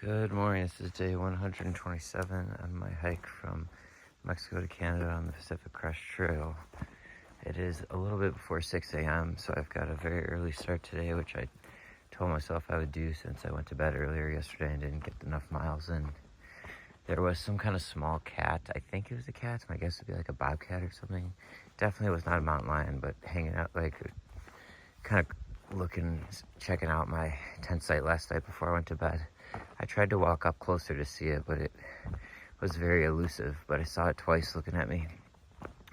Good morning. This is day 127 on my hike from Mexico to Canada on the Pacific Crest Trail. It is a little bit before 6 a.m., so I've got a very early start today, which I told myself I would do since I went to bed earlier yesterday and didn't get enough miles in. There was some kind of small cat. I think it was a cat. My guess would be like a bobcat or something. Definitely was not a mountain lion, but hanging out, like kind of checking out my tent site last night before I went to bed. I tried to walk up closer to see it, but it was very elusive, but I saw it twice looking at me.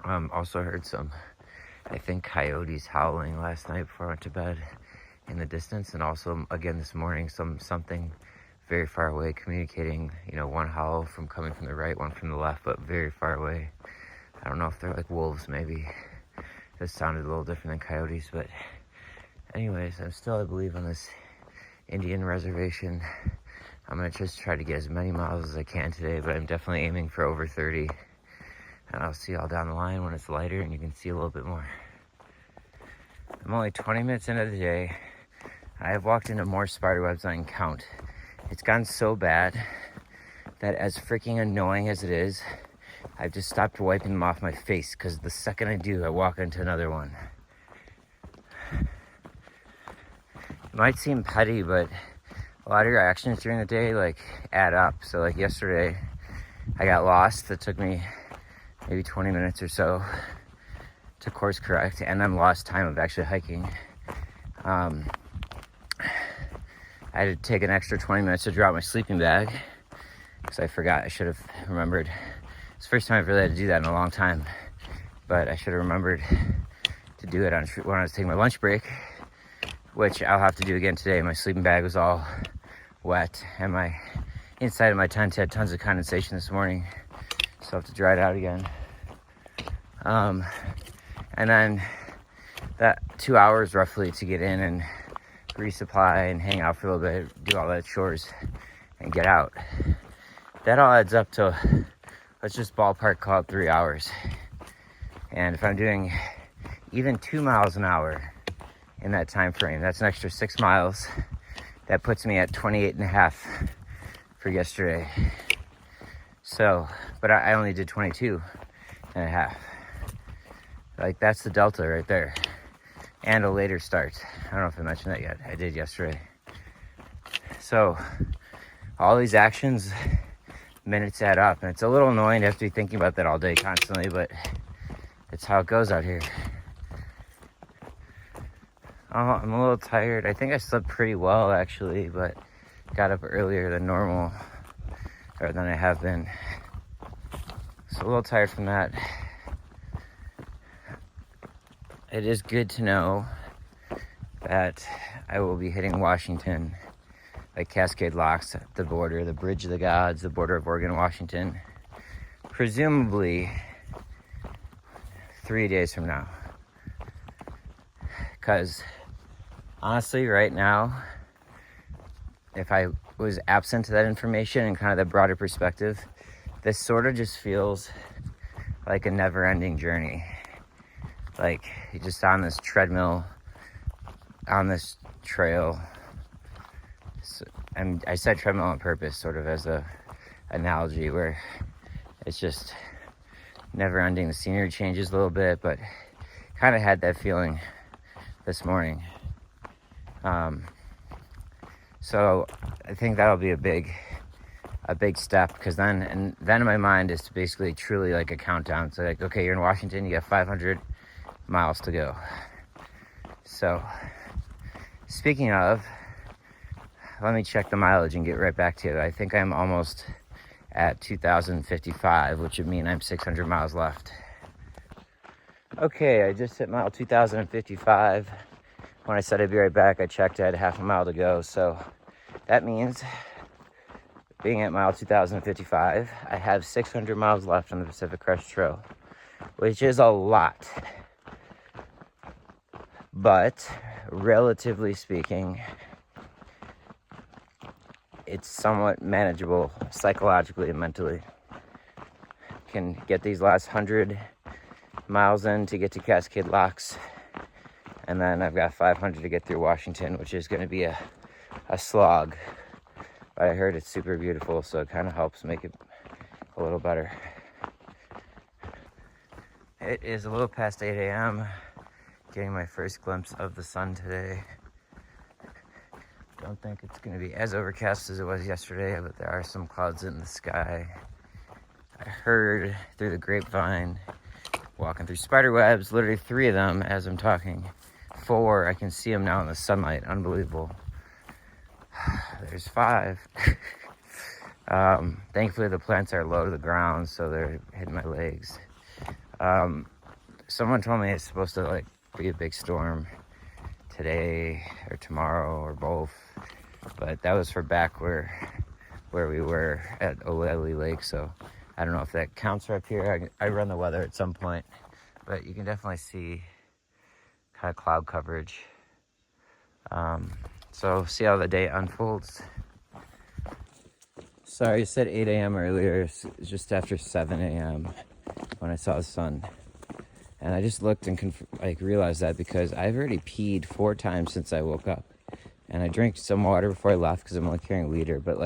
Also heard some, I think, coyotes howling last night before I went to bed in the distance, and also again this morning something very far away communicating, one howl coming from the right, one from the left, but very far away. I don't know if they're like wolves, maybe. This sounded a little different than coyotes, but anyways, I'm still, I believe, on this Indian reservation. I'm going to just try to get as many miles as I can today, but I'm definitely aiming for over 30. And I'll see y'all down the line when it's lighter and you can see a little bit more. I'm only 20 minutes into the day. I have walked into more spider webs than I can count. It's gotten so bad that, as freaking annoying as it is, I've just stopped wiping them off my face, because the second I do, I walk into another one. It might seem petty, but a lot of your actions during the day add up. So yesterday I got lost. That took me maybe 20 minutes or so to course correct, and then lost time of actually hiking. I had to take an extra 20 minutes to drop my sleeping bag because I forgot. I should have remembered. It's the first time I've really had to do that in a long time, but I should have remembered to do it when I was taking my lunch break, which I'll have to do again today. My sleeping bag was all wet, and my inside of my tent had tons of condensation this morning, so I have to dry it out again. And then that 2 hours roughly to get in and resupply and hang out for a little bit, do all that chores and get out. That all adds up to, let's just ballpark call it 3 hours. And if I'm doing even 2 miles an hour in that time frame, that's an extra 6 miles. That puts me at 28 and a half for yesterday. So, but I only did 22 and a half. That's the delta right there. And a later start. I don't know if I mentioned that yet. I did yesterday. So, all these actions, minutes add up. And it's a little annoying to have to be thinking about that all day constantly, but it's how it goes out here. I'm a little tired. I think I slept pretty well, actually, but got up earlier than normal, or than I have been. So a little tired from that. It is good to know that I will be hitting Washington, Cascade Locks, the border, the Bridge of the Gods, the border of Oregon, Washington, presumably 3 days from now. Because honestly, right now, if I was absent to that information and kind of that broader perspective, this sort of just feels like a never-ending journey. You're just on this treadmill, on this trail. And I said treadmill on purpose, sort of as a analogy, where it's just never-ending. The scenery changes a little bit, but kind of had that feeling this morning. So I think that'll be a big step, because then in my mind is basically truly like a countdown. So okay, you're in Washington, you got 500 miles to go. So speaking of, let me check the mileage and get right back to it. I think I'm almost at 2,055, which would mean I'm 600 miles left. Okay, I just hit mile 2,055. When I said I'd be right back, I checked, I had half a mile to go. So that means, being at mile 2,055, I have 600 miles left on the Pacific Crest Trail, which is a lot. But relatively speaking, it's somewhat manageable psychologically and mentally. Can get these last 100 miles in to get to Cascade Locks, and then I've got 500 to get through Washington, which is going to be a slog. but I heard it's super beautiful, so it kind of helps make it a little better. It is a little past 8 a.m. Getting my first glimpse of the sun today. Don't think it's going to be as overcast as it was yesterday, but there are some clouds in the sky. I heard through the grapevine, walking through spider webs, literally 3 of them as I'm talking. 4, I can see them now in the sunlight. Unbelievable. There's 5. Thankfully the plants are low to the ground, so they're hitting my legs. Someone told me it's supposed to be a big storm today or tomorrow or both, but that was for back where we were at Oleli Lake, so I don't know if that counts for up here. I run the weather at some point, but you can definitely see kind of cloud coverage. So see how the day unfolds. Sorry, I said 8 a.m. earlier. It's just after 7 a.m. when I saw the sun. And I just looked and realized that because I've already peed 4 times since I woke up. And I drank some water before I left because I'm only carrying a liter. But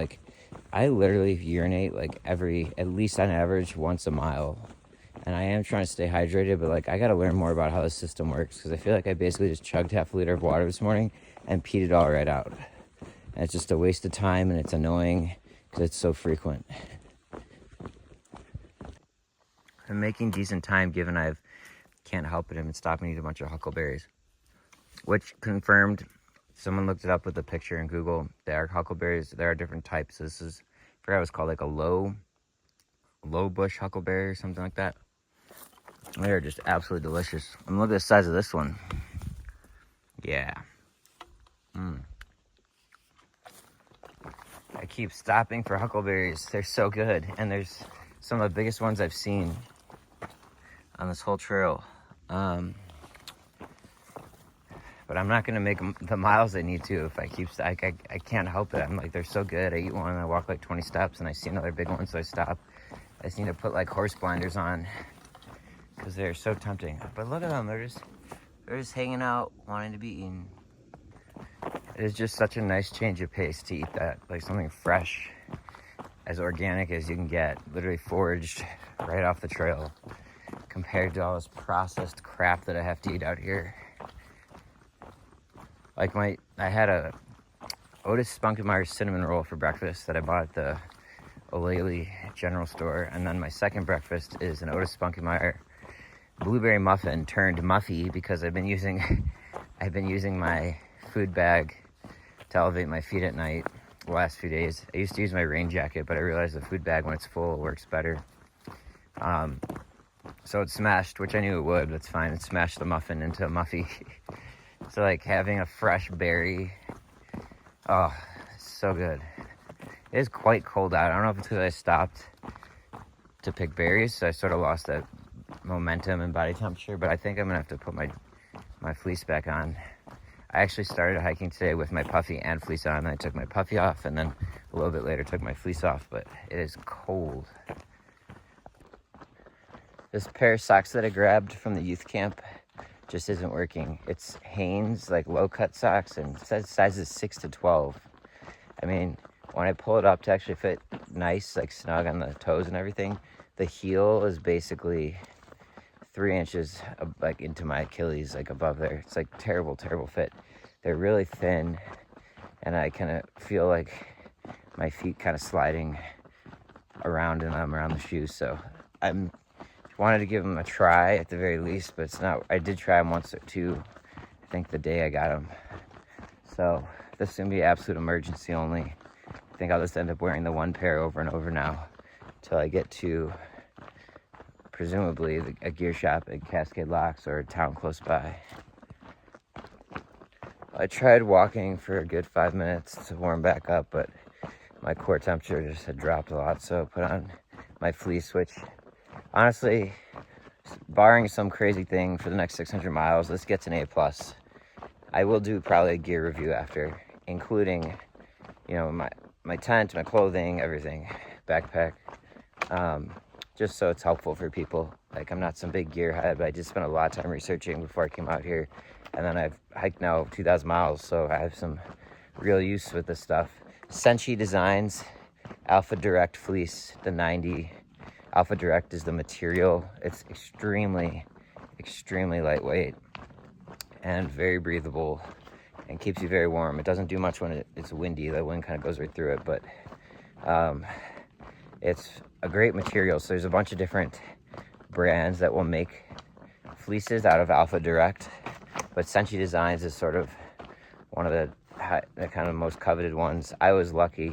I literally urinate at least on average once a mile. And I am trying to stay hydrated, but I got to learn more about how the system works, because I feel like I basically just chugged half a liter of water this morning and peed it all right out. And it's just a waste of time, and it's annoying because it's so frequent. I'm making decent time given I can't help it. I've been stopping to eat a bunch of huckleberries, which confirmed. Someone looked it up with a picture in Google. There are huckleberries. There are different types. This is, I forgot what it's called, a low bush huckleberry or something like that. They're just absolutely delicious. And look at the size of this one. Yeah. I keep stopping for huckleberries. They're so good. And there's some of the biggest ones I've seen on this whole trail. But I'm not going to make the miles I need to if I keep... I can't help it. I'm they're so good. I eat one and I walk 20 steps and I see another big one, so I stop. I just need to put horse blinders on because they're so tempting. But look at them. They're just hanging out, wanting to be eaten. It is just such a nice change of pace to eat that. Something fresh, as organic as you can get. Literally foraged right off the trail, compared to all this processed crap that I have to eat out here. I had a Otis Spunkenmeyer cinnamon roll for breakfast that I bought at the Oleli general store, and then my second breakfast is an Otis Spunkenmeyer blueberry muffin turned muffy, because I've been using my food bag to elevate my feet at night the last few days. I used to use my rain jacket, but I realized the food bag when it's full works better. So it smashed, which I knew it would, but it's fine. It smashed the muffin into a muffy. So having a fresh berry, oh, it's so good. It is quite cold out. I don't know if it's because I stopped to pick berries, so I sort of lost that momentum and body temperature, but I think I'm gonna have to put my fleece back on. I actually started hiking today with my puffy and fleece on, and I took my puffy off, and then a little bit later took my fleece off, but it is cold. This pair of socks that I grabbed from the youth camp just isn't working. It's Hanes, low-cut socks, and it says sizes 6 to 12. I mean, when I pull it up to actually fit nice, snug on the toes and everything, the heel is basically 3 inches into my Achilles, above there. It's terrible fit. They're really thin, and I kind of feel my feet kind of sliding around in them, around the shoes. So I wanted to give them a try at the very least, but it's not. I did try them once or two, I think the day I got them. So this is gonna be absolute emergency only. I think I'll just end up wearing the one pair over and over now till I get to presumably a gear shop at Cascade Locks or a town close by. I tried walking for a good 5 minutes to warm back up, but my core temperature just had dropped a lot, so I put on my fleece, which honestly, barring some crazy thing for the next 600 miles, this gets an A+. I will do probably a gear review after, including, my tent, my clothing, everything, backpack, just so it's helpful for people. I'm not some big gearhead, but I just spent a lot of time researching before I came out here, and then I've hiked now 2,000 miles, so I have some real use with this stuff. Senchi Designs Alpha Direct Fleece, the 90. Alpha Direct is the material. It's extremely lightweight and very breathable and keeps you very warm. It doesn't do much when it's windy. The wind kind of goes right through it, but it's a great material. So there's a bunch of different brands that will make fleeces out of Alpha Direct, but Senchi Designs is sort of one of the kind of most coveted ones. I was lucky.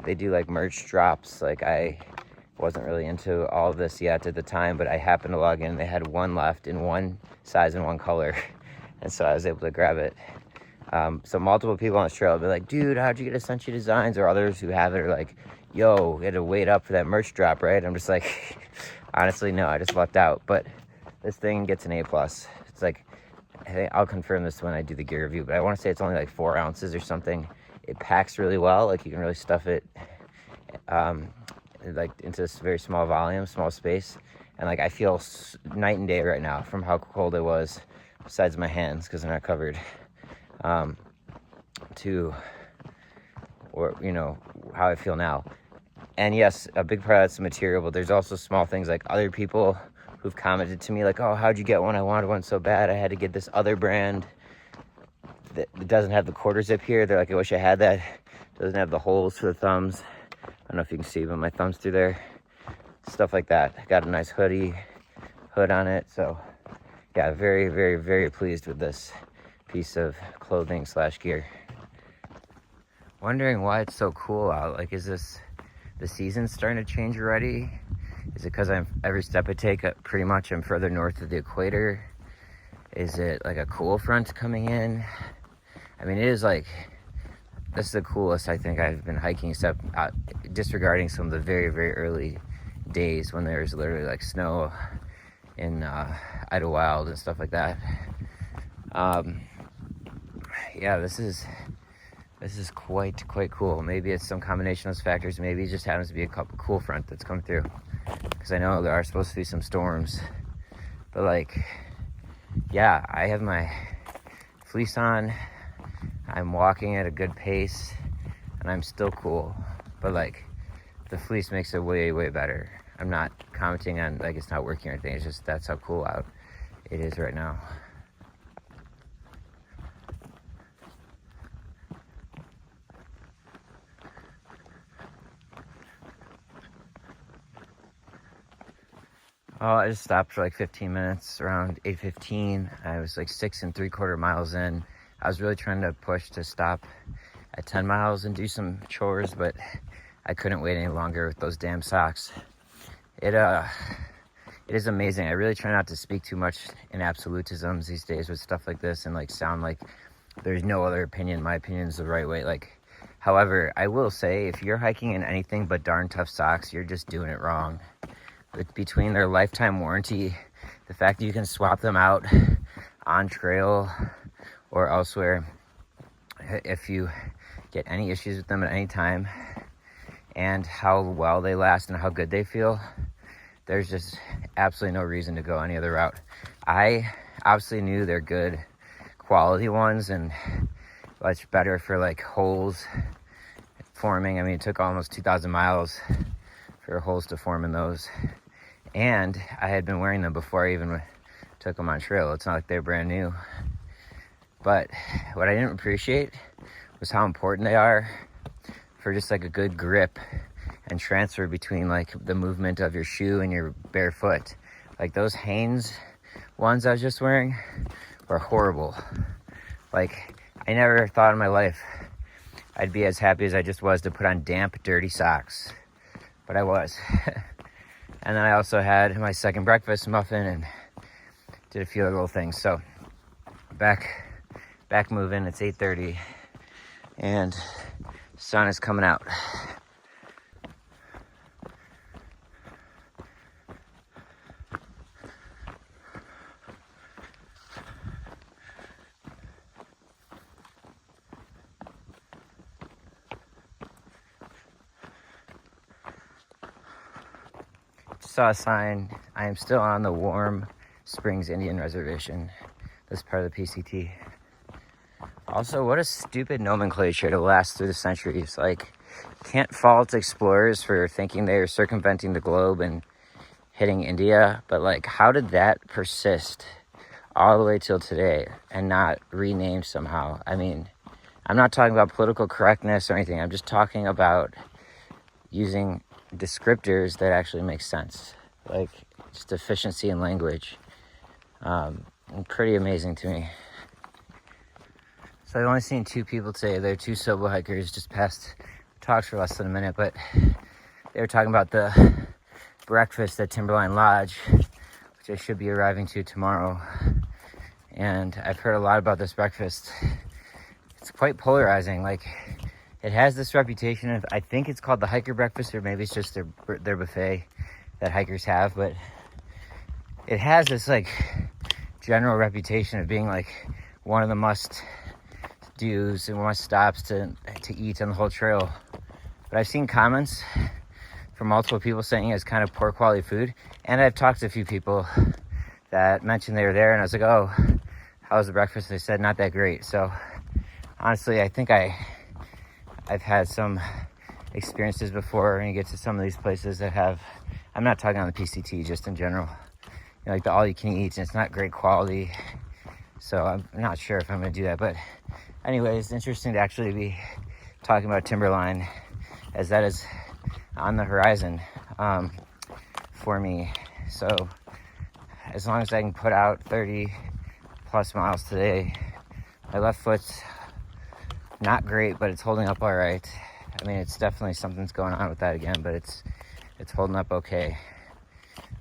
They do like merch drops. Like, I wasn't really into all of this yet at the time, but I happened to log in. They had one left in one size and one color, and so I was able to grab it. So multiple people on this trail will be like, dude, how'd you get a Senchi Designs? Or others who have it are like, yo, you had to wait up for that merch drop, right? I'm just like, honestly, no, I just lucked out. But this thing gets an A+. It's like, I think I'll confirm this when I do the gear review, but I want to say it's only like 4 ounces or something. It packs really well. Like, you can really stuff it like into this very small volume, small space. And like, I feel night and day right now from how cold it was, besides my hands because they're not covered, to, or you know, how I feel now. And yes, a big part of that's the material, but there's also small things like other people who've commented to me like, oh, how'd you get one? I wanted one so bad. I had to get this other brand that doesn't have the quarter zip here. They're like, I wish I had that. It doesn't have the holes for the thumbs. I don't know if you can see, but my thumb's through there. Stuff like that. I got a nice hood on it. So yeah, very pleased with this piece of clothing / gear. Wondering why it's so cool out. Like, is this the season starting to change already? Is it because every step I take, pretty much I'm further north of the equator? Is it like a cool front coming in? I mean, it is like, this is the coolest I think I've been hiking, except disregarding some of the very early days when there's literally like snow in Idlewild and stuff like that. Yeah, this is quite cool. Maybe it's some combination of those factors. Maybe it just happens to be a cool front that's come through, because I know there are supposed to be some storms. But like, yeah, I have my fleece on, I'm walking at a good pace, and I'm still cool. But like, the fleece makes it way better. I'm not commenting on like it's not working or anything. It's just that's how cool out it is right now. Oh, I just stopped for like 15 minutes around 8:15. I was like 6 3/4 miles in. I was really trying to push to stop at 10 miles and do some chores, but I couldn't wait any longer with those damn socks. It is amazing. I really try not to speak too much in absolutisms these days with stuff like this and like sound like there's no other opinion. My opinion is the right way. Like, however, I will say if you're hiking in anything but darn tough socks, you're just doing it wrong. Between their lifetime warranty, the fact that you can swap them out on trail or elsewhere if you get any issues with them at any time, and how well they last and how good they feel, there's just absolutely no reason to go any other route. I obviously knew they're good quality ones and much better for like holes forming. I mean, it took almost 2,000 miles for holes to form in those. And I had been wearing them before I even took them on trail. It's not like they're brand new. But what I didn't appreciate was how important they are for just like a good grip and transfer between like the movement of your shoe and your bare foot. Like those Hanes ones I was just wearing were horrible. Like, I never thought in my life I'd be as happy as I just was to put on damp, dirty socks. But I was. And then I also had my second breakfast muffin and did a few other little things. So back moving. It's 8:30 and sun is coming out. Saw a sign. I am still on the Warm Springs Indian Reservation. This part of the PCT. Also, what a stupid nomenclature to last through the centuries. Like, can't fault explorers for thinking they were circumventing the globe and hitting India, but like, how did that persist all the way till today and not renamed somehow? I mean, I'm not talking about political correctness or anything. I'm just talking about using descriptors that actually make sense, like just efficiency in language. Pretty amazing to me. So I've only seen 2 people today. They're 2 solo hikers, just past talks for less than a minute, but they were talking about the breakfast at Timberline Lodge, which I should be arriving to tomorrow. And I've heard a lot about this breakfast. It's quite polarizing. Like, it has this reputation of, I think it's called the hiker breakfast, or maybe it's just their buffet that hikers have, but it has this like general reputation of being like one of the must do's and must stops to eat on the whole trail. But I've seen comments from multiple people saying it's kind of poor quality food, and I've talked to a few people that mentioned they were there, and I was like, oh, how was the breakfast? They said not that great. So honestly, I think I've had some experiences before when you get to some of these places that have, I'm not talking on the PCT, just in general, you know, like the all you can eat, and it's not great quality. So I'm not sure if I'm going to do that. But anyways, it's interesting to actually be talking about Timberline, as that is on the horizon for me. So as long as I can put out 30 plus miles today, my left foot's not great, but it's holding up all right. I mean, it's definitely something's going on with that again, but it's holding up okay.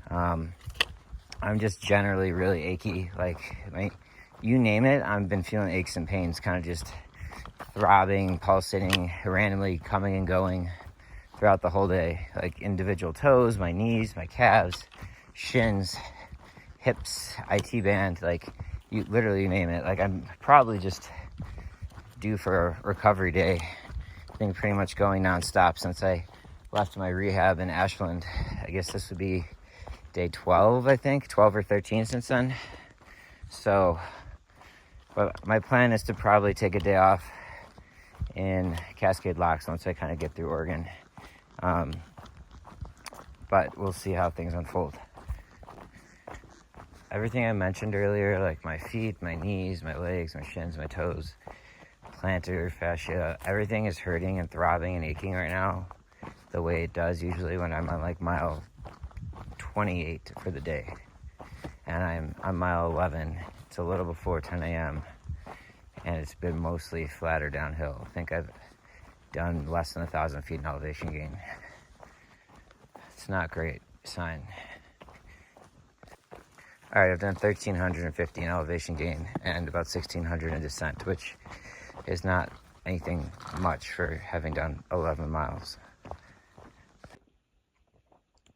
I'm just generally really achy. Like, you name it, I've been feeling aches and pains, kind of just throbbing, pulsating, randomly coming and going throughout the whole day. Like individual toes, my knees, my calves, shins, hips, IT band, like you literally name it. Like, I'm probably just due for a recovery day. I think pretty much going nonstop since I left my rehab in Ashland. I guess this would be day 12, I think, 12 or 13 since then. So, but my plan is to probably take a day off in Cascade Locks once I kind of get through Oregon. But we'll see how things unfold. Everything I mentioned earlier, like my feet, my knees, my legs, my shins, my toes, plantar fascia, everything is hurting and throbbing and aching right now the way it does usually when I'm on like mile 28 for the day. And I'm on mile 11. It's a little before 10 a.m. and it's been mostly flat or downhill. I think I've done less than 1,000 feet in elevation gain. It's not a great sign. All right, I've done 1,350 in elevation gain and about 1,600 in descent, which is not anything much for having done 11 miles.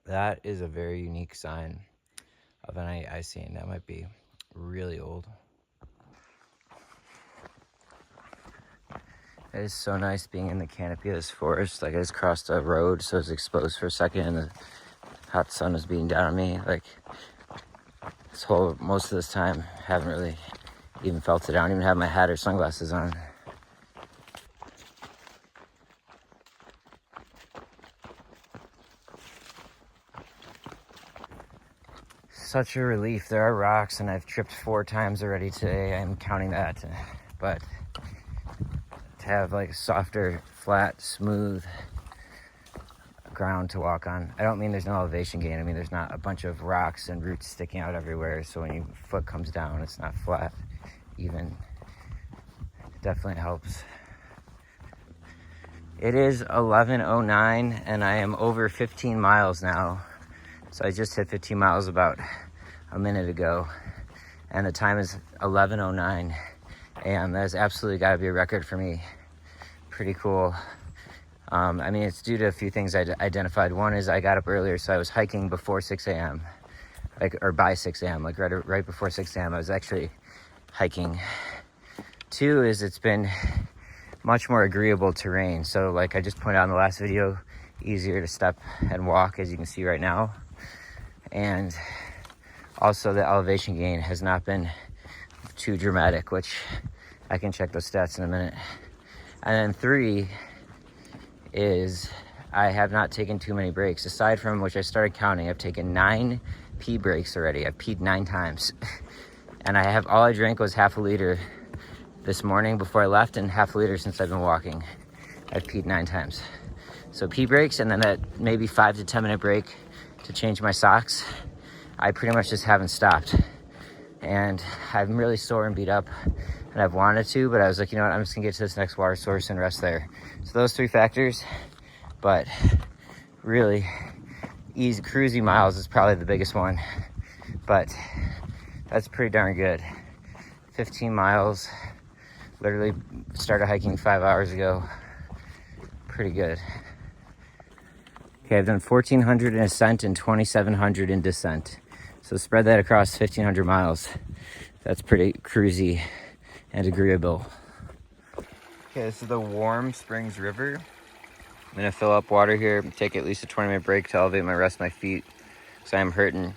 That is a very unique sign of an icing. That might be really old. It is so nice being in the canopy of this forest. Like, I just crossed a road, so I was exposed for a second, and the hot sun was beating down on me. Like, most of this time, haven't really even felt it. I don't even have my hat or sunglasses on. Such a relief. There are rocks, and I've tripped 4 times already today. I'm counting that. But to have like softer, flat, smooth ground to walk on. I don't mean there's no elevation gain. I mean there's not a bunch of rocks and roots sticking out everywhere. So when your foot comes down, it's not flat. Even it definitely helps. It is 11:09, and I am over 15 miles now. So I just hit 15 miles about a minute ago, and the time is 11:09 a.m. That has absolutely got to be a record for me. Pretty cool. I mean, it's due to a few things I identified. One is I got up earlier, so I was hiking before 6 a.m., or by 6 a.m., like right before 6 a.m. I was actually hiking. 2 is it's been much more agreeable terrain. So like I just pointed out in the last video, easier to step and walk, as you can see right now. And also the elevation gain has not been too dramatic, which I can check those stats in a minute. And then 3 is I have not taken too many breaks. Aside from which I started counting, I've taken 9 pee breaks already. I've peed 9 times. And all I drank was half a liter this morning before I left, and half a liter since I've been walking. I've peed 9 times. So pee breaks, and then that maybe 5 to 10 minute break to change my socks. I pretty much just haven't stopped. And I'm really sore and beat up, and I've wanted to, but I was like, you know what, I'm just gonna get to this next water source and rest there. So those 3 factors, but really easy cruisy miles is probably the biggest one, but that's pretty darn good. 15 miles, literally started hiking 5 hours ago. Pretty good. Okay, I've done 1,400 in ascent and 2,700 in descent. So spread that across 1,500 miles. That's pretty cruisy and agreeable. Okay, this is the Warm Springs River. I'm gonna fill up water here, take at least a 20-minute break to elevate my rest of my feet, because I am hurting.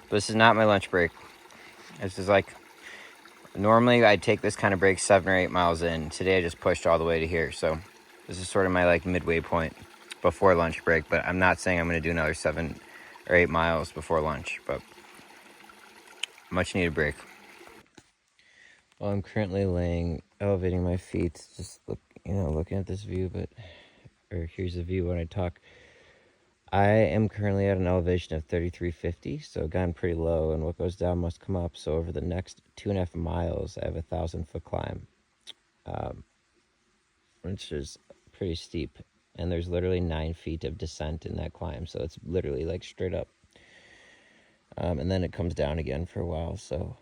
But this is not my lunch break. This is like, normally I'd take this kind of break 7 or 8 miles in. Today I just pushed all the way to here. So this is sort of my like midway point before lunch break, but I'm not saying I'm gonna do another 7 or 8 miles before lunch, but much needed break. Well, I'm currently elevating my feet, just looking at this view, or here's the view when I talk. I am currently at an elevation of 3,350, so gone pretty low, and what goes down must come up. So over the next 2.5 miles, I have a 1,000-foot climb, which is pretty steep, and there's literally 9 feet of descent in that climb, so it's literally like straight up, and then it comes down again for a while. So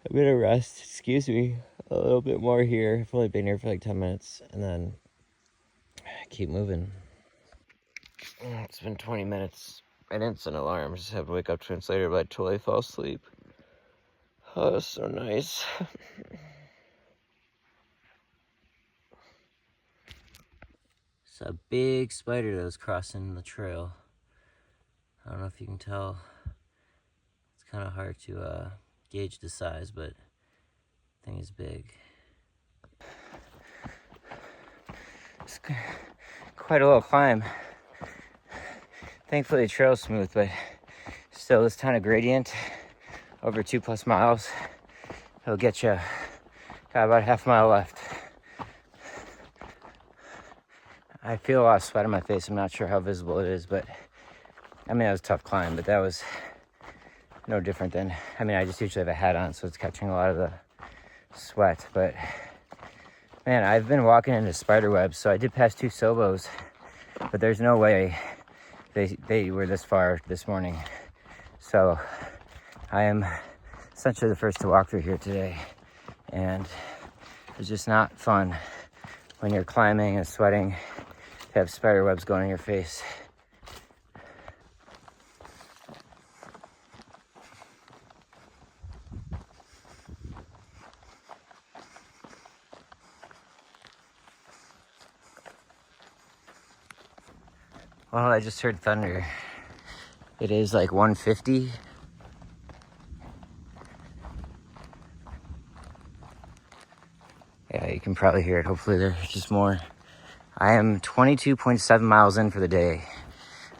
I'm gonna rest, a little bit more here. I've only been here for like 10 minutes, and then keep moving. It's been 20 minutes. I didn't set an alarm. I just have to wake up 2 minutes later, but I totally fell asleep. Oh, that's so nice. It's a big spider that was crossing the trail. I don't know if you can tell. It's kind of hard to gauge the size, but the thing is big. It's quite a little climb. Thankfully the trail's smooth, but still this kind of gradient over 2+ miles, it'll get you. Got about half a mile left. I feel a lot of sweat on my face. I'm not sure how visible it is, but I mean, it was a tough climb, but that was no different than, I just usually have a hat on, so it's catching a lot of the sweat. But man, I've been walking into spider webs, so I did pass 2 Sobos, but there's no way they were this far this morning. So I am essentially the first to walk through here today, and it's just not fun when you're climbing and sweating to have spider webs going in your face. Well, I just heard thunder. It is like 1:50. Yeah, you can probably hear it. Hopefully there's just more. I am 22.7 miles in for the day,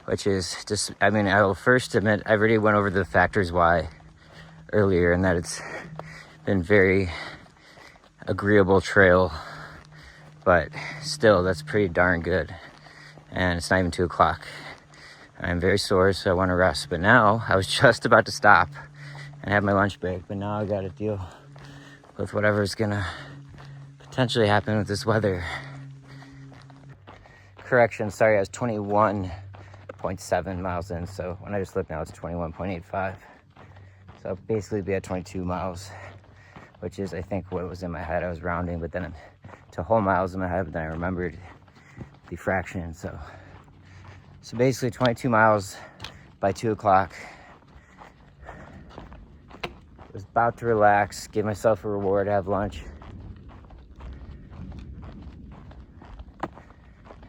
which is just, I will first admit, I already went over the factors why earlier, and that it's been very agreeable trail, but still, that's pretty darn good. And it's not even 2 o'clock. I'm very sore, so I want to rest. But now, I was just about to stop and have my lunch break, but now I got to deal with whatever's gonna potentially happen with this weather. Correction, sorry, I was 21.7 miles in, so when I just looked now, it's 21.85. So I'll basically be at 22 miles, which is, I think, what was in my head. I was rounding, but then to whole miles in my head, but then I remembered the fraction. So basically 22 miles by 2 o'clock. Was about to relax, give myself a reward, have lunch.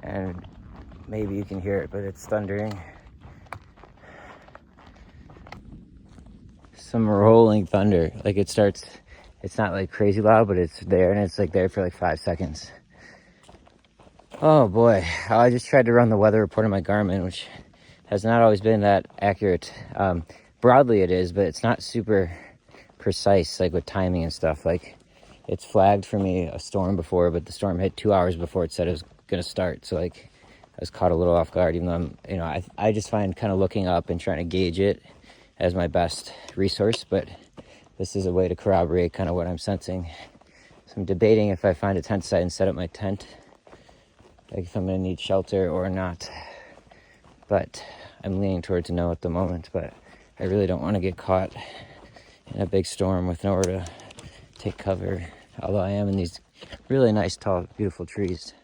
And maybe you can hear it, but it's thundering. Some rolling thunder. Like it starts, it's not like crazy loud, but it's there, and it's like there for like 5 seconds. Oh boy, I just tried to run the weather report on my Garmin, which has not always been that accurate. Broadly it is, but it's not super precise, like with timing and stuff. Like, it's flagged for me a storm before, but the storm hit 2 hours before it said it was gonna start. So like, I was caught a little off guard, even though I just find kind of looking up and trying to gauge it as my best resource, but this is a way to corroborate kind of what I'm sensing. So I'm debating if I find a tent site and set up my tent, like if I'm gonna need shelter or not. But I'm leaning towards no at the moment, but I really don't want to get caught in a big storm with nowhere to take cover, although I am in these really nice, tall, beautiful trees.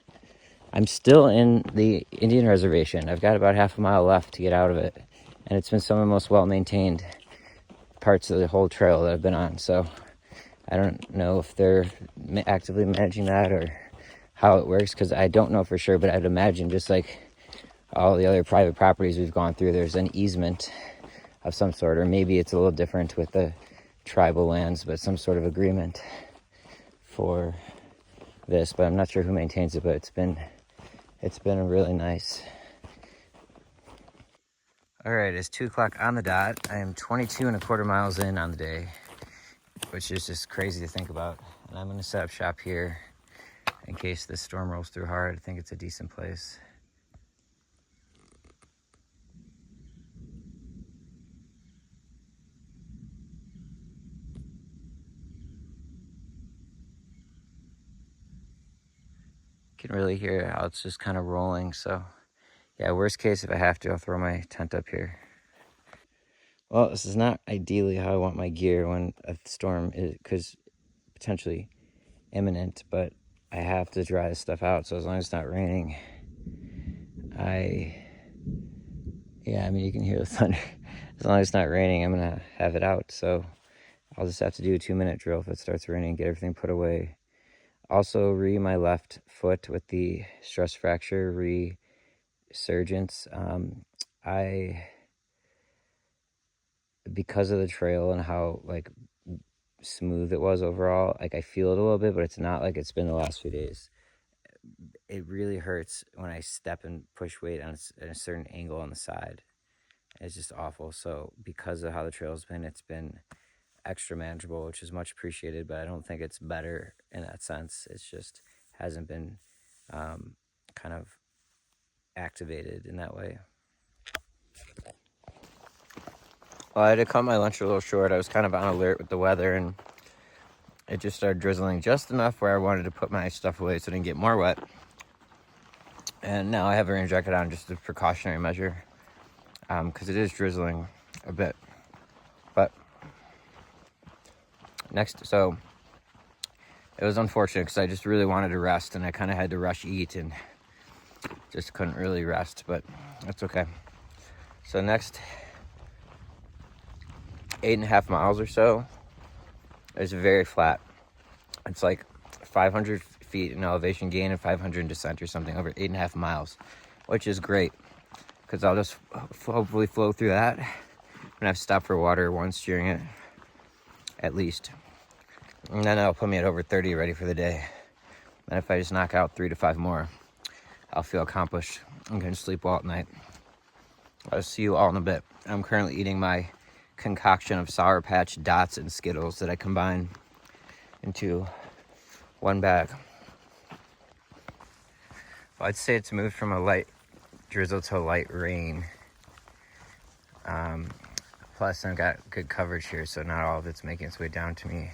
I'm still in the Indian reservation. I've got about half a mile left to get out of it, and it's been some of the most well-maintained parts of the whole trail that I've been on, so I don't know if they're actively managing that or how it works, because I don't know for sure, but I'd imagine just like all the other private properties we've gone through, there's an easement of some sort, or maybe it's a little different with the tribal lands, but some sort of agreement for this, but I'm not sure who maintains it, but it's been really nice. All right, it's 2 o'clock on the dot. I am 22 and a quarter miles in on the day, which is just crazy to think about. And I'm gonna set up shop here in case this storm rolls through hard. I think it's a decent place. You can really hear how it's just kind of rolling. So yeah, worst case, if I have to, I'll throw my tent up here. Well, this is not ideally how I want my gear when a storm is, because potentially imminent, but I have to dry this stuff out. So as long as it's not raining, yeah, I mean, you can hear the thunder. As long as it's not raining, I'm gonna have it out. So I'll just have to do a 2-minute drill if it starts raining, get everything put away. Also, my left foot with the stress fracture resurgence. Because of the trail and how like smooth it was overall, like I feel it a little bit, but it's not like it's been the last few days. It really hurts when I step and push weight on a certain angle on the side. It's just awful. So because of how the trail's been, it's been extra manageable, which is much appreciated, but I don't think it's better in that sense. It's just hasn't been kind of activated in that way. Well, I had to cut my lunch a little short. I was kind of on alert with the weather, and it just started drizzling just enough where I wanted to put my stuff away so it didn't get more wet. And now I have a rain jacket on, just a precautionary measure, because it is drizzling a bit. But so it was unfortunate because I just really wanted to rest, and I kind of had to rush eat and just couldn't really rest, but that's okay. So next 8.5 miles or so is very flat. It's like 500 feet in elevation gain and 500 in descent or something over 8.5 miles, which is great because I'll just hopefully flow through that. And I've stopped for water once during it, at least. And then that'll put me at over 30 ready for the day. And if I just knock out 3 to 5 more, I'll feel accomplished. I'm gonna sleep well at night. I'll see you all in a bit. I'm currently eating my concoction of Sour Patch Dots and Skittles that I combine into one bag. Well, I'd say it's moved from a light drizzle to a light rain. Plus, I've got good coverage here, so not all of it's making its way down to me.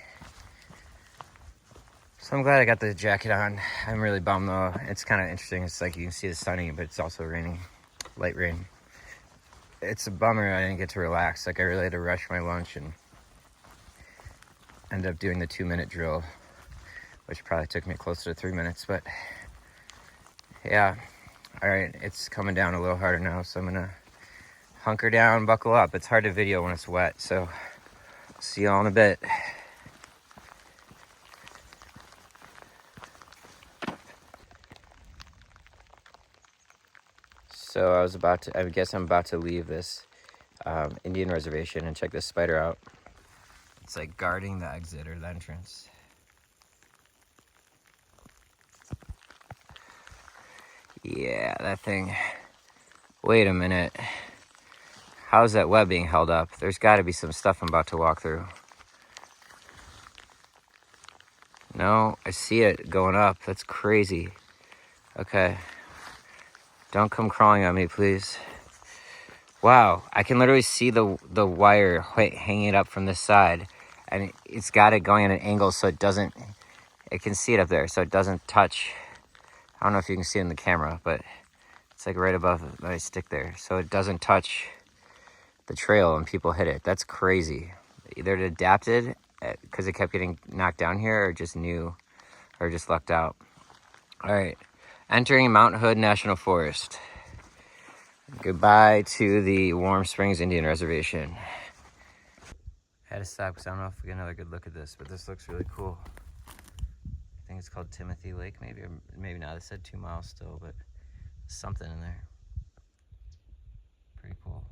So I'm glad I got the jacket on. I'm really bummed though. It's kind of interesting. It's like you can see the sunny, but it's also raining, light rain. It's a bummer I didn't get to relax. Like I really had to rush my lunch and ended up doing the 2-minute drill, which probably took me closer to 3 minutes, but yeah. All right, it's coming down a little harder now, so I'm gonna hunker down, buckle up. It's hard to video when it's wet, so see y'all in a bit. So I guess I'm about to leave this Indian reservation and check this spider out. It's like guarding the exit or the entrance. Yeah, that thing. Wait a minute. How's that web being held up? There's got to be some stuff I'm about to walk through. No, I see it going up. That's crazy. Okay. Don't come crawling on me, please. Wow, I can literally see the wire hanging up from this side. And it's got it going at an angle so it doesn't, it can see it up there so it doesn't touch. I don't know if you can see it in the camera, but it's like right above my stick there. So it doesn't touch the trail and people hit it. That's crazy. Either it adapted because it kept getting knocked down here, or just knew, or just lucked out. All right, entering Mount Hood National Forest. Goodbye to the Warm Springs Indian Reservation. I had to stop because I don't know if we get another good look at this, but this looks really cool. I think it's called Timothy Lake, maybe, or maybe not. It said 2 miles still, but something in there. Pretty cool.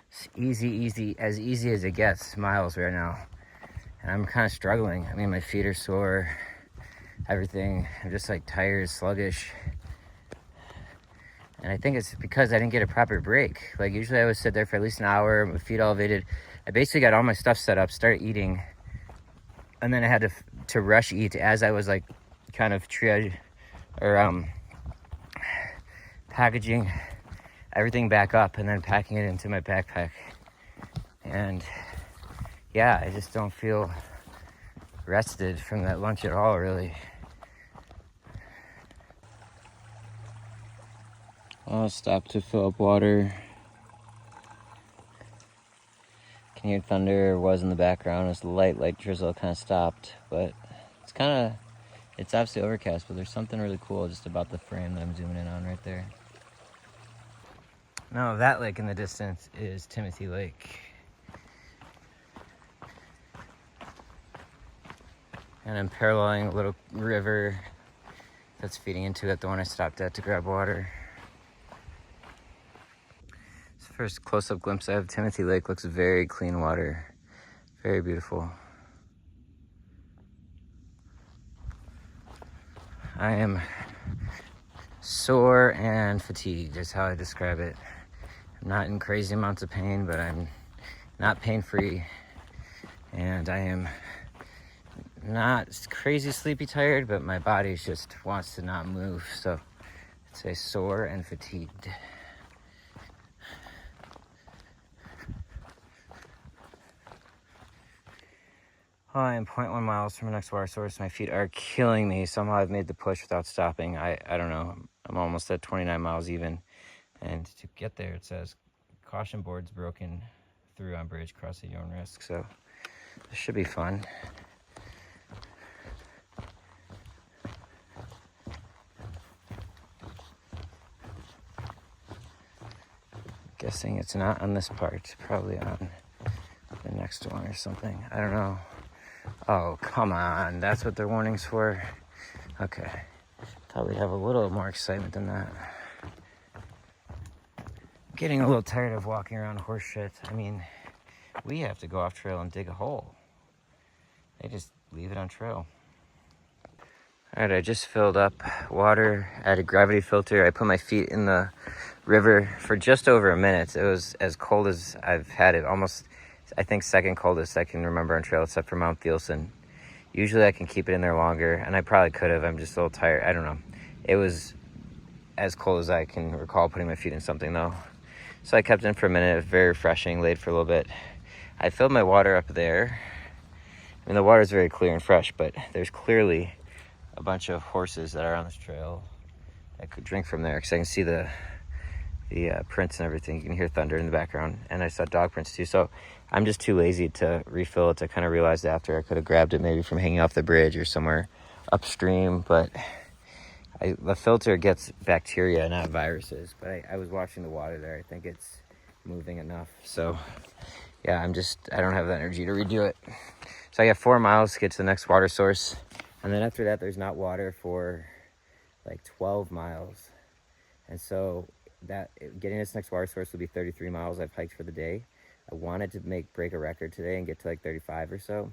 It's easy, as easy as it gets, miles right now. And I'm kind of struggling. I mean, my feet are sore, everything. I'm just like tired, sluggish. And I think it's because I didn't get a proper break. Like usually I would sit there for at least an hour, my feet elevated. I basically got all my stuff set up, started eating. And then I had to rush eat as I was like kind of triage or packaging everything back up and then packing it into my backpack. And yeah, I just don't feel rested from that lunch at all, really. I'll stop to fill up water. Can hear thunder was in the background. It's light drizzle kind of stopped, but it's obviously overcast, but there's something really cool just about the frame that I'm zooming in on right there. No, that lake in the distance is Timothy Lake. And I'm paralleling a little river that's feeding into it, the one I stopped at to grab water. This first close-up glimpse I have of Timothy Lake. Looks very clean water. Very beautiful. I am sore and fatigued is how I describe it. I'm not in crazy amounts of pain, but I'm not pain-free. And I am not crazy sleepy tired, but my body just wants to not move. So I'd say sore and fatigued. I am 0.1 miles from the next water source. My feet are killing me. Somehow I've made the push without stopping. I don't know. I'm almost at 29 miles even. And to get there, it says caution boards broken through on bridge, cross at your own risk. So this should be fun. Guessing it's not on this part, probably on the next one or something. I don't know. Oh, come on. That's what their warning's for? Okay. Thought we'd have a little more excitement than that. Getting a little tired of walking around horse shit. I mean, we have to go off trail and dig a hole. They just leave it on trail. All right, I just filled up water at a gravity filter. I put my feet in the river for just over a minute. It was as cold as I've had it. Almost, I think, second coldest I can remember on trail, except for Mount Thielsen. Usually I can keep it in there longer, and I probably could have. I'm just a little tired. I don't know. It was as cold as I can recall putting my feet in something, though. So I kept it in for a minute. It was very refreshing, laid for a little bit. I filled my water up there. I mean, the water is very clear and fresh, but there's clearly a bunch of horses that are on this trail that could drink from there, because I can see the prints and everything. You can hear thunder in the background, and I saw dog prints too. So I'm just too lazy to refill it. To kind of realize after I could have grabbed it maybe from hanging off the bridge or somewhere upstream, but the filter gets bacteria, not viruses. But I was watching the water there. I think it's moving enough. So yeah, I don't have the energy to redo it. So I got 4 miles to get to the next water source. And then after that, there's not water for like 12 miles. And so getting this next water source will be 33 miles I've hiked for the day. I wanted to break a record today and get to like 35 or so.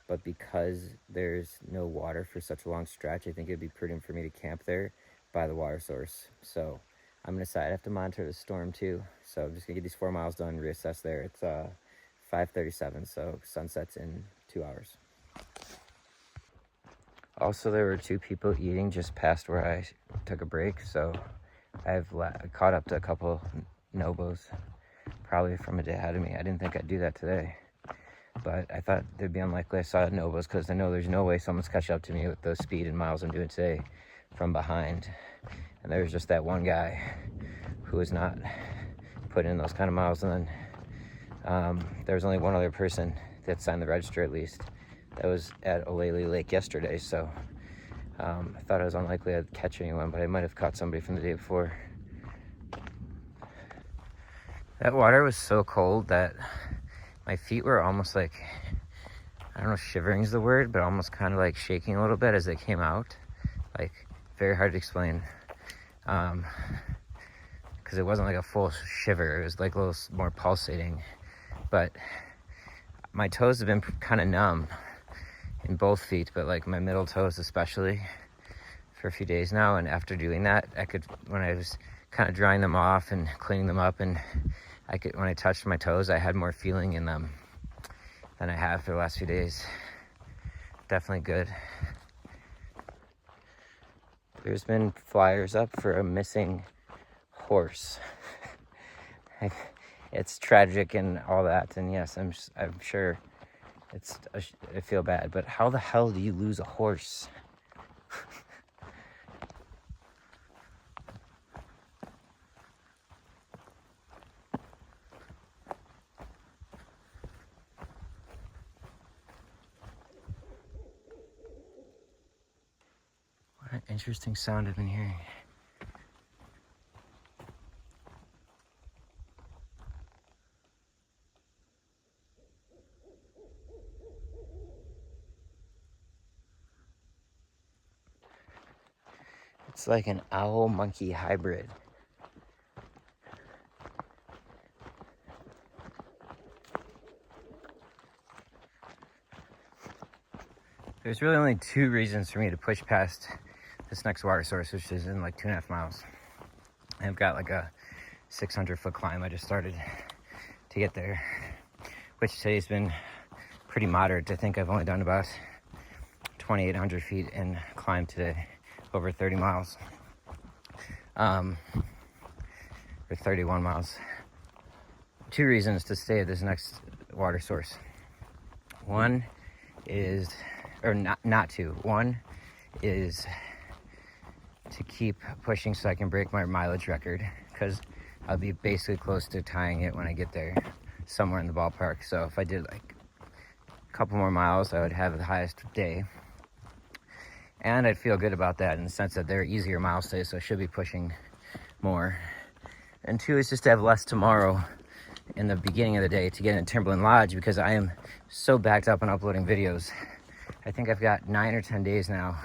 but because there's no water for such a long stretch, I think it'd be prudent for me to camp there by the water source. So I'm gonna decide. I have to monitor the storm too. So I'm just gonna get these 4 miles done, reassess there. It's 5:37, so sunset's in 2 hours. Also, there were 2 people eating just past where I took a break, so I've caught up to a couple Nobos, probably from a day ahead of me. I didn't think I'd do that today, but I thought they'd be unlikely I saw Nobos because I know there's no way someone's catching up to me with the speed and miles I'm doing today from behind. And there was just that one guy who was not putting in those kind of miles. And then there was only one other person that signed the register, at least. That was at Olaley Lake yesterday, so I thought it was unlikely I'd catch anyone, but I might have caught somebody from the day before. That water was so cold that my feet were almost like, I don't know if shivering is the word, but almost kind of like shaking a little bit as they came out. Like, very hard to explain. Because it wasn't like a full shiver, it was like a little more pulsating. But my toes have been kind of numb in both feet, but like my middle toes especially, for a few days now. And after doing that, when I was kind of drying them off and cleaning them up, and when I touched my toes, I had more feeling in them than I have for the last few days. Definitely good. There's been flyers up for a missing horse. It's tragic and all that, and yes, I'm sure I feel bad, but how the hell do you lose a horse? What an interesting sound I've been hearing. It's like an owl-monkey hybrid. There's really only 2 reasons for me to push past this next water source, which is in like 2.5 miles. I've got like a 600-foot climb I just started to get there, which today's been pretty moderate. I think I've only done about 2,800 feet in climb today, over 30 miles, or 31 miles. 2 reasons to stay at this next water source. One is, or not two. One is to keep pushing so I can break my mileage record, because I'll be basically close to tying it when I get there, somewhere in the ballpark. So if I did like a couple more miles, I would have the highest day. And I'd feel good about that in the sense that they're easier miles today, so I should be pushing more. And 2 is just to have less tomorrow in the beginning of the day to get in Timberland Lodge, because I am so backed up on uploading videos. I think I've got 9 or 10 days now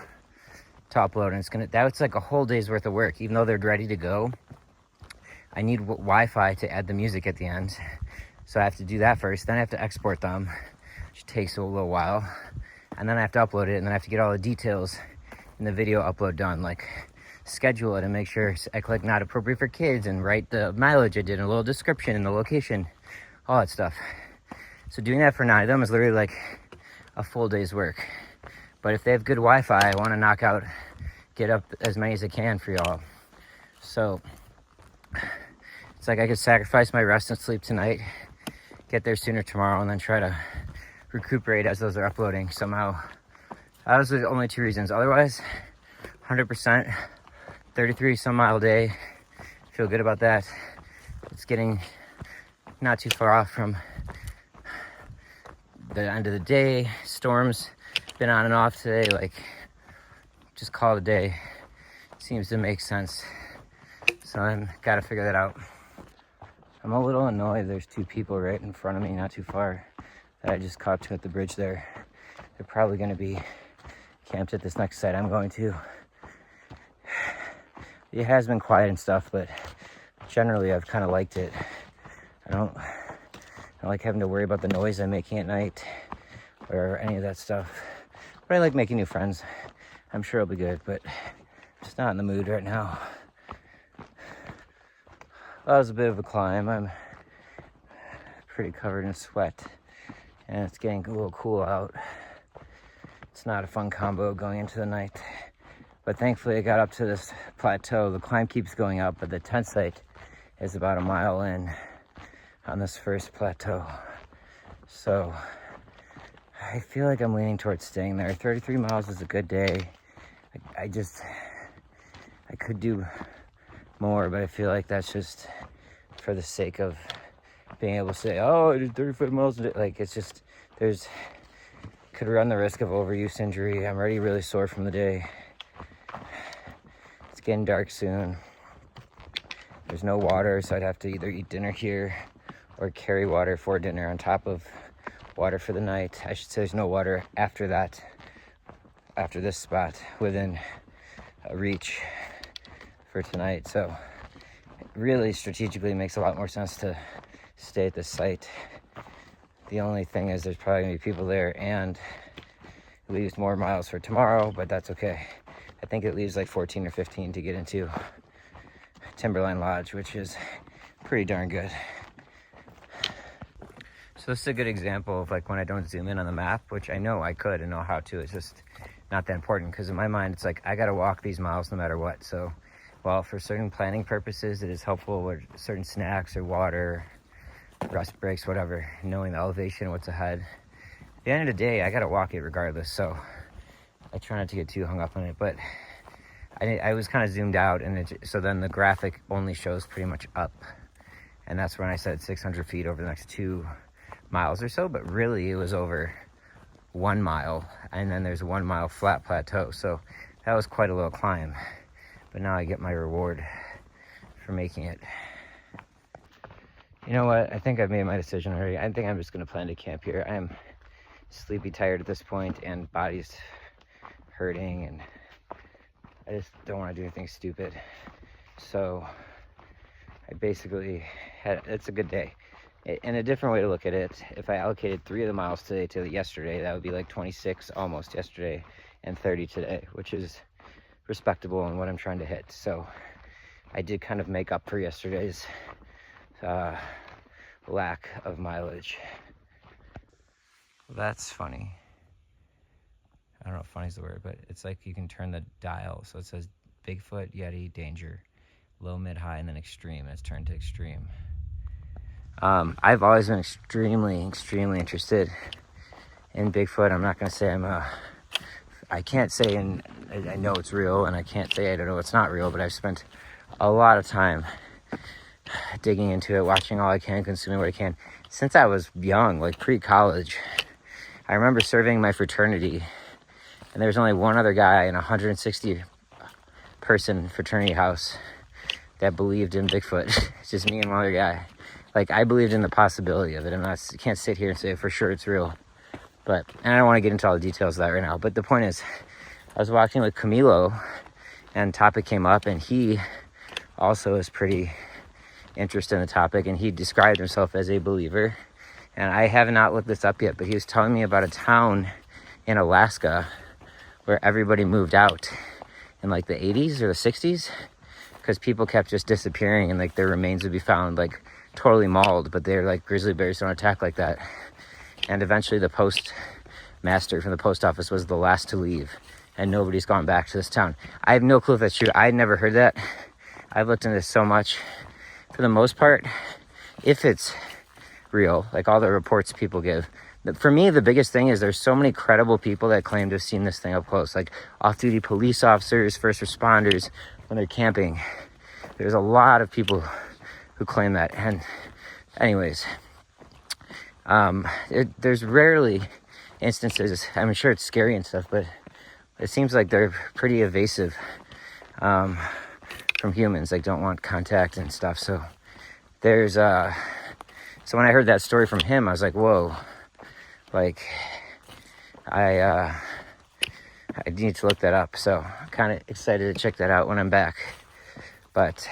to upload, and that's like a whole day's worth of work. Even though they're ready to go, I need Wi-Fi to add the music at the end. So I have to do that first, then I have to export them, which takes a little while. And then I have to upload it, and then I have to get all the details in the video upload done, like schedule it and make sure it's like not appropriate for kids, and write the mileage I did, and a little description and the location, all that stuff. So doing that for 9 of them is literally like a full day's work. But if they have good Wi-Fi, I want to get up as many as I can for y'all. So it's like I could sacrifice my rest and sleep tonight, get there sooner tomorrow, and then try to recuperate as those are uploading somehow. Those are the only 2 reasons. Otherwise, 100%, 33 some mile day. Feel good about that. It's getting not too far off from the end of the day. Storms been on and off today. Like, just call it a day. Seems to make sense. So I'm gotta figure that out. I'm a little annoyed. There's 2 people right in front of me, not too far, that I just caught to at the bridge there. They're probably gonna be camped at this next site I'm going to. It has been quiet and stuff, but generally I've kind of liked it. I don't like having to worry about the noise I'm making at night, or any of that stuff. But I like making new friends. I'm sure it'll be good, but just not in the mood right now. That was a bit of a climb. I'm pretty covered in sweat, and it's getting a little cool out. It's not a fun combo going into the night, but thankfully I got up to this plateau. The climb keeps going up, but the tent site is about a mile in on this first plateau. So I feel like I'm leaning towards staying there. 33 miles is a good day. I could do more, but I feel like that's just for the sake of being able to say, oh, I did 35 miles a day. Like, it's just, could run the risk of overuse injury. I'm already really sore from the day. It's getting dark soon. There's no water, so I'd have to either eat dinner here or carry water for dinner on top of water for the night. I should say there's no water after that, after this spot, within reach for tonight. So it really strategically makes a lot more sense to stay at this site. The only thing is there's probably gonna be people there, and it leaves more miles for tomorrow, but that's okay. I think it leaves like 14 or 15 to get into Timberline Lodge, which is pretty darn good. So this is a good example of like when I don't zoom in on the map, which I know I could and know how to. It's just not that important, because in my mind it's like I gotta walk these miles no matter what. So while for certain planning purposes it is helpful with certain snacks or water, rest breaks, whatever, knowing the elevation, what's ahead, at the end of the day I gotta walk it regardless. So I try not to get too hung up on it, but I was kind of zoomed out, and so then the graphic only shows pretty much up, and that's when I said 600 feet over the next 2 miles or so, but really it was over 1 mile, and then there's a 1 mile flat plateau. So that was quite a little climb, but now I get my reward for making it. You know what? I think I've made my decision already. I think I'm just going to plan to camp here. I'm sleepy, tired at this point, and body's hurting, and I just don't want to do anything stupid. So I basically it's a good day. And a different way to look at it, if I allocated 3 of the miles today to yesterday, that would be like 26 almost yesterday and 30 today, which is respectable in what I'm trying to hit. So I did kind of make up for yesterday's lack of mileage. That's funny. I don't know if funny is the word, but it's like you can turn the dial. So it says Bigfoot, Yeti, danger, low, mid, high, and then extreme. And it's turned to extreme. I've always been extremely interested in Bigfoot. I'm not going to say I can't say I know it's real, and I can't say I don't know it's not real, but I've spent a lot of time digging into it, watching all I can, consuming what I can. Since I was young, like pre-college, I remember serving my fraternity, and there was only one other guy in a 160-person fraternity house that believed in Bigfoot. It's just me and one other guy. Like, I believed in the possibility of it. I can't sit here and say for sure it's real. And I don't want to get into all the details of that right now. But the point is, I was walking with Camilo, and topic came up, and he also is pretty interested in the topic, and he described himself as a believer. And I have not looked this up yet, but he was telling me about a town in Alaska where everybody moved out in like the 80s or the 60s, because people kept just disappearing, and like their remains would be found like totally mauled, but they're like, grizzly bears don't attack like that. And eventually the postmaster from the post office was the last to leave, and nobody's gone back to this town. I have no clue if that's true. I had never heard that. I've looked into this so much. For the most part, if it's real, like all the reports people give, for me, the biggest thing is there's so many credible people that claim to have seen this thing up close, like off-duty police officers, first responders, when they're camping. There's a lot of people who claim that. And anyways, there's rarely instances, I'm sure it's scary and stuff, but it seems like they're pretty evasive from humans, like don't want contact and stuff. So there's so when I heard that story from him, I was like, whoa, like I need to look that up. So I'm kind of excited to check that out when I'm back. But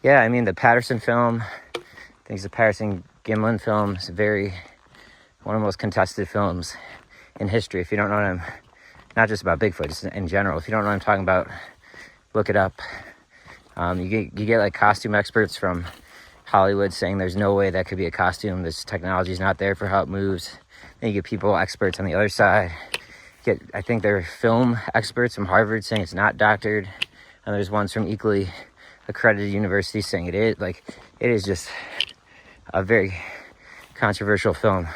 yeah, I mean, the Patterson film, I think the Patterson Gimlin film is very one of the most contested films in history. If you don't know what I'm, not just about Bigfoot, just in general, if you don't know what I'm talking about, look it up. You get like costume experts from Hollywood saying there's no way that could be a costume. This technology is not there for how it moves. Then you get people, experts on the other side. I think there are film experts from Harvard saying it's not doctored. And there's ones from equally accredited universities saying it is. Like, it is just a very controversial film.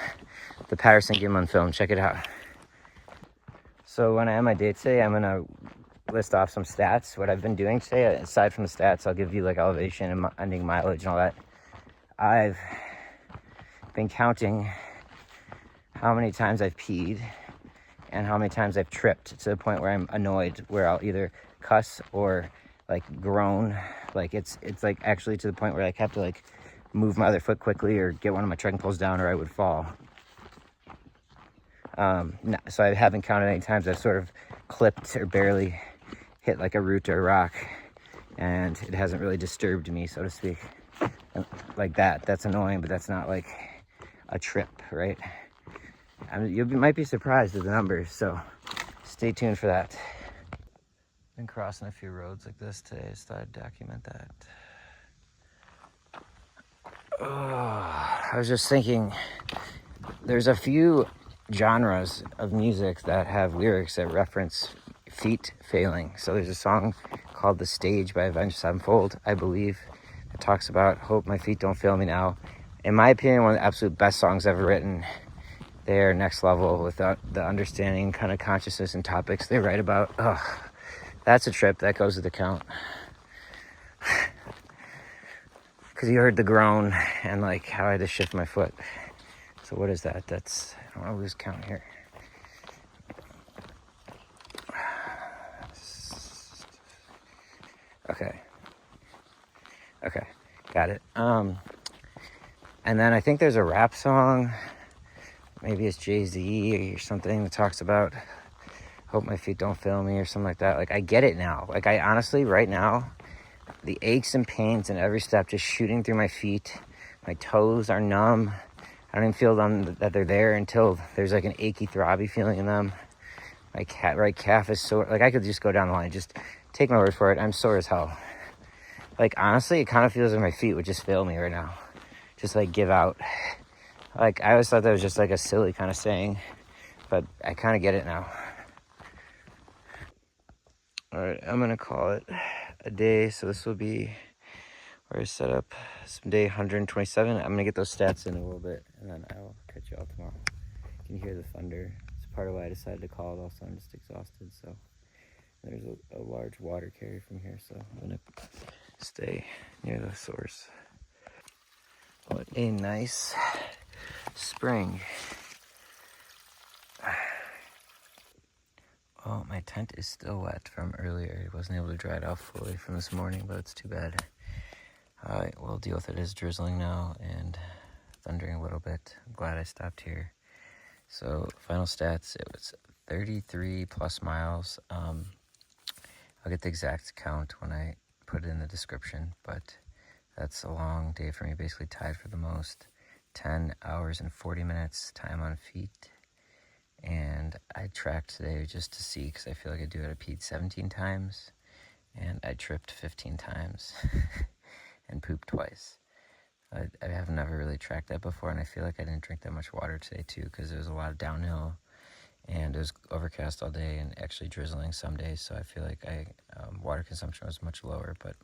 The Patterson-Gimlin film, check it out. So when I end my day today, I'm gonna list off some stats, what I've been doing today. Aside from the stats, I'll give you like elevation and ending mileage and all that. I've been counting how many times I've peed and how many times I've tripped, to the point where I'm annoyed, where I'll either cuss or like groan. Like it's like actually to the point where I have to like move my other foot quickly or get one of my trekking poles down, or I would fall. So I haven't counted any times I've sort of clipped or barely hit like a root or a rock, and it hasn't really disturbed me, so to speak. Like that's annoying, but that's not like a trip, right? You might be surprised at the numbers, so stay tuned for that. Been crossing a few roads like this today, so I'd document that. I was just thinking, there's a few genres of music that have lyrics that reference feet failing. So there's a song called The Stage by Avenged Sevenfold, I believe, that talks about hope my feet don't fail me now. In my opinion, one of the absolute best songs ever written. They're next level with the understanding, kind of consciousness and topics they write about. That's a trip. That goes with the count. Because you heard the groan and like how I had to shift my foot. So what is that? That's, I don't want to lose count here. Okay, got it. And then I think there's a rap song, maybe it's Jay-Z or something, that talks about hope my feet don't fail me or something like that. Like, I get it now. Like, I honestly, right now, the aches and pains in every step just shooting through my feet. My toes are numb. I don't even feel them, that they're there, until there's like an achy, throbby feeling in them. My right calf is sore. Like, I could just go down the line. Just take my word for it. I'm sore as hell. Like, honestly, it kind of feels like my feet would just fail me right now. Just like give out. Like, I always thought that was just like a silly kind of saying, but I kind of get it now. All right, I'm gonna call it a day. So this will be where I set up some day 127. I'm gonna get those stats in a little bit, and then I will catch you all tomorrow. You can hear the thunder. It's part of why I decided to call it. Also, I'm just exhausted. So there's a large water carrier from here, so I'm gonna stay near the source. What a nice spring. Oh, my tent is still wet from earlier. I wasn't able to dry it off fully from this morning, but it's too bad. We'll deal with it. It's drizzling now and thundering a little bit. I'm glad I stopped here. So, final stats, it was 33 plus miles. I'll get the exact count when I put it in the description, but that's a long day for me, basically tied for the most. 10 hours and 40 minutes time on feet. And I tracked today just to see, because I feel like I do it. I peed 17 times, and I tripped 15 times, and pooped twice. I have never really tracked that before, and I feel like I didn't drink that much water today, too, because there was a lot of downhill, and it was overcast all day, and actually drizzling some days, so I feel like water consumption was much lower, but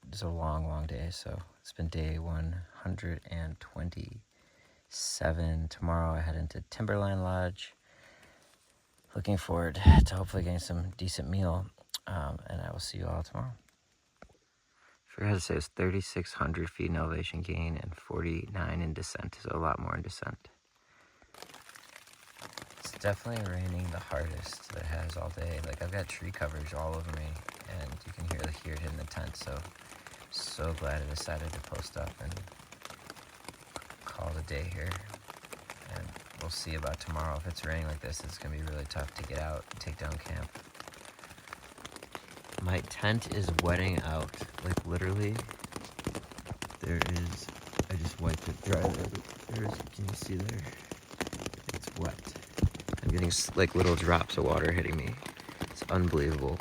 it's a long day, so it's been day 127. Tomorrow I head into Timberline Lodge. Looking forward to hopefully getting some decent meal, and I will see you all tomorrow. Forgot to say it was 3,600 feet in elevation gain and 49 in descent, so a lot more in descent. It's definitely raining the hardest that it has all day. Like, I've got tree coverage all over me, and you can hear it in the tent, so glad I decided to post up and call it a day here. And we'll see about tomorrow. If it's raining like this, it's going to be really tough to get out and take down camp. My tent is wetting out. Like, literally, there is a I just wiped it dry there. Can you see there? It's wet. I'm getting like little drops of water hitting me. It's unbelievable.